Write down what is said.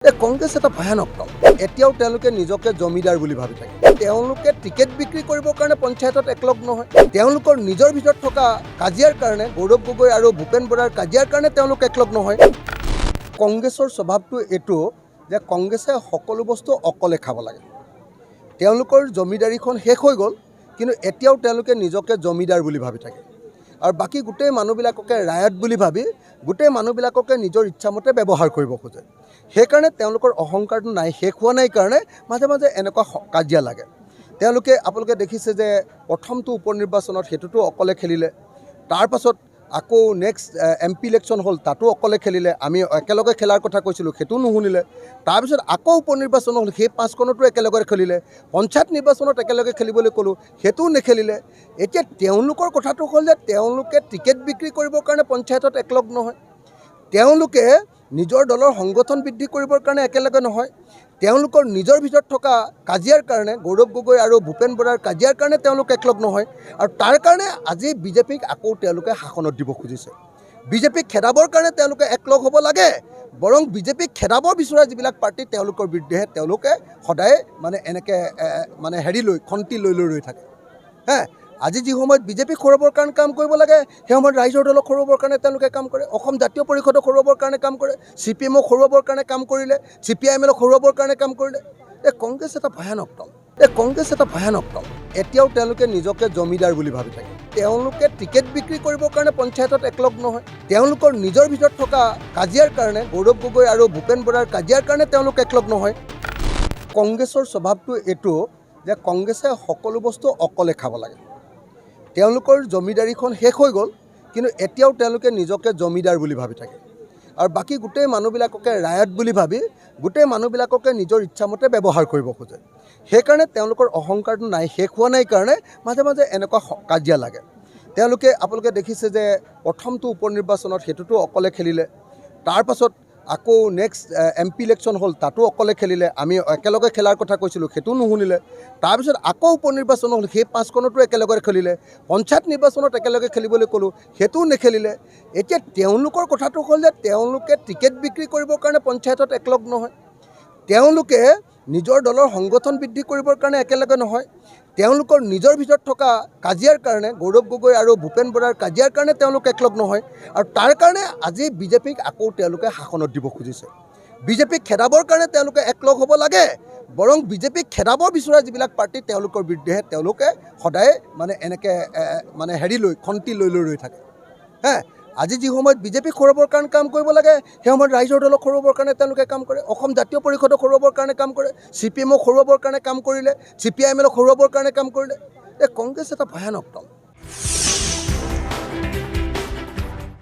কংগ্ৰেছ এটা ভয়ানক দল। এতিয়াও তেওঁলোকে নিজকে জমিদাৰ বুলি ভাবি থাকে। তেওঁলোকে টিকেট বিক্ৰী কৰিবৰ কাৰণে পঞ্চায়তত একলগ নহয়। তেওঁলোকৰ নিজৰ ভিতৰত থকা কাজিয়াৰ কাৰণে গৌৰৱ গগৈ আৰু ভূপেন বৰাৰ কাজিয়াৰ কাৰণে তেওঁলোক একলগ নহয়। কংগ্ৰেছৰ স্বভাৱটো এইটো যে কংগ্ৰেছে সকলো বস্তু অকলে খাব লাগে। তেওঁলোকৰ জমিদাৰীখন শেষ হৈ গ'ল, কিন্তু এতিয়াও তেওঁলোকে নিজকে জমিদাৰ বুলি ভাবি থাকে। আৰু বাকী গোটেই মানুহবিলাককে ৰায়ত বুলি ভাবি গোটেই মানুহবিলাককে নিজৰ ইচ্ছামতে ব্যৱহাৰ কৰিব খোজে। সেইকাৰণে তেওঁলোকৰ অহংকাৰটো নাই, শেষ হোৱা নাই কাৰণে মাজে মাজে এনেকুৱা কাজিয়া লাগে। তেওঁলোকে আপোনালোকে দেখিছে যে প্ৰথমটো উপ নিৰ্বাচনত সেইটোতো অকলে খেলিলে, তাৰপাছত আকৌ নেক্সট MP ইলেকশ্যন হ'ল, তাতো অকলে খেলিলে। আমি একেলগে খেলাৰ কথা কৈছিলোঁ, সেইটোও নুশুনিলে। তাৰপিছত আকৌ উপ নিৰ্বাচন হ'ল, সেই 5খনতো একেলগে খেলিলে। পঞ্চায়ত নিৰ্বাচনত একেলগে খেলিবলৈ ক'লোঁ, সেইটোও নেখেলিলে। এতিয়া তেওঁলোকৰ কথাটো হ'ল যে তেওঁলোকে টিকেট বিক্ৰী কৰিবৰ কাৰণে পঞ্চায়তত একলগ নহয়। তেওঁলোকে নিজৰ দলৰ সংগঠন বৃদ্ধি কৰিবৰ কাৰণে একেলগে নহয়। তেওঁলোকৰ নিজৰ ভিতৰত থকা কাজিয়াৰ কাৰণে গৌৰৱ গগৈ আৰু ভূপেন বৰাৰ কাজিয়াৰ কাৰণে তেওঁলোক একলগ নহয়। আৰু তাৰ কাৰণে আজি বিজেপিক আকৌ তেওঁলোকে শাসনত দিব খুজিছে। বিজেপিক খেদাবৰ কাৰণে তেওঁলোকে একলগ হ'ব লাগে, বৰং বিজেপিক খেদাব বিচৰা যিবিলাক পাৰ্টি তেওঁলোকৰ বিৰুদ্ধেহে তেওঁলোকে সদায় এনেকৈ খন্তি লৈ ৰৈ থাকে। আজি যি সময়ত বিজেপিক খৰুৱাবৰ কাৰণে কাম কৰিব লাগে, সেই সময়ত ৰাইজৰ দলক খৰুৱাবৰ কাৰণে তেওঁলোকে কাম কৰে। অসম জাতীয় পৰিষদক খৰুৱাবৰ কাৰণে কাম কৰে, CPM-ক খৰুৱাবৰ কাৰণে কাম কৰিলে, CPIM-ক খৰুৱাবৰ কাৰণে কাম কৰিলে। কংগ্ৰেছ এটা ভয়ানক দল। কংগ্ৰেছ এটা ভয়ানক দল। এতিয়াও তেওঁলোকে নিজকে জমিদাৰ বুলি ভাবি থাকে। তেওঁলোকে টিকেট বিক্ৰী কৰিবৰ কাৰণে পঞ্চায়তত একলগ নহয়। তেওঁলোকৰ নিজৰ ভিতৰত থকা কাজিয়াৰ কাৰণে গৌৰৱ গগৈ আৰু ভূপেন বৰাৰ কাজিয়াৰ কাৰণে তেওঁলোক একলগ নহয়। কংগ্ৰেছৰ স্বভাৱটো এইটো যে কংগ্ৰেছে সকলো বস্তু অকলে খাব লাগে। তেওঁলোকৰ জমিদাৰীখন শেষ হৈ গ'ল, কিন্তু এতিয়াও তেওঁলোকে নিজকে জমিদাৰ বুলি ভাবি থাকে। আৰু বাকী গোটেই মানুহবিলাককে ৰায়ত বুলি ভাবি গোটেই মানুহবিলাককে নিজৰ ইচ্ছামতে ব্যৱহাৰ কৰিব খোজে। সেইকাৰণে তেওঁলোকৰ অহংকাৰটো নাই, শেষ হোৱা নাই কাৰণে মাজে মাজে এনেকুৱা কাজিয়া লাগে। তেওঁলোকে আপোনালোকে দেখিছে যে প্ৰথমটো উপ নিৰ্বাচনত সেইটোতো অকলে খেলিলে, তাৰপাছত আকৌ নেক্সট MP ইলেকশ্যন হ'ল, তাতো অকলে খেলিলে। আমি একেলগে খেলাৰ কথা কৈছিলোঁ, সেইটোও নুশুনিলে। তাৰপিছত আকৌ উপ নিৰ্বাচন হ'ল, সেই 5খনতো একেলগে খেলিলে। পঞ্চায়ত নিৰ্বাচনত একেলগে খেলিবলৈ ক'লোঁ, সেইটোও নেখেলিলে। এতিয়া তেওঁলোকৰ কথাটো হ'ল যে তেওঁলোকে টিকেট বিক্ৰী কৰিবৰ কাৰণে পঞ্চায়তত একলগ নহয়। তেওঁলোকে নিজৰ দলৰ সংগঠন বৃদ্ধি কৰিবৰ কাৰণে একেলগে নহয়। তেওঁলোকৰ নিজৰ ভিতৰত থকা কাজিয়াৰ কাৰণে গৌৰৱ গগৈ আৰু ভূপেন বৰাৰ কাজিয়াৰ কাৰণে তেওঁলোক একলগ নহয়। আৰু তাৰ কাৰণে আজি বিজেপিক আকৌ তেওঁলোকে শাসনত দিব খুজিছে। বিজেপিক খেদাবৰ কাৰণে তেওঁলোকে একলগ হ'ব লাগে, বৰং বিজেপিক খেদাব বিচৰা যিবিলাক পাৰ্টি তেওঁলোকৰ বিৰুদ্ধেহে তেওঁলোকে সদায় এনেকৈ খন্তি লৈ ৰৈ থাকে। আজি যি সময়ত বিজেপিক খৰুৱাবৰ কাৰণে কাম কৰিব লাগে, সেই সময়ত ৰাইজৰ দলক খৰুৱাবৰ কাৰণে তেওঁলোকে কাম কৰে। অসম জাতীয় পৰিষদক খৰুৱাবৰ কাৰণে কাম কৰে, CPM-ক খৰুৱাবৰ কাৰণে কাম কৰিলে, CPIM-ক খৰুৱাবৰ কাৰণে কাম কৰিলে। কংগ্ৰেছ এটা ভয়ানক দল।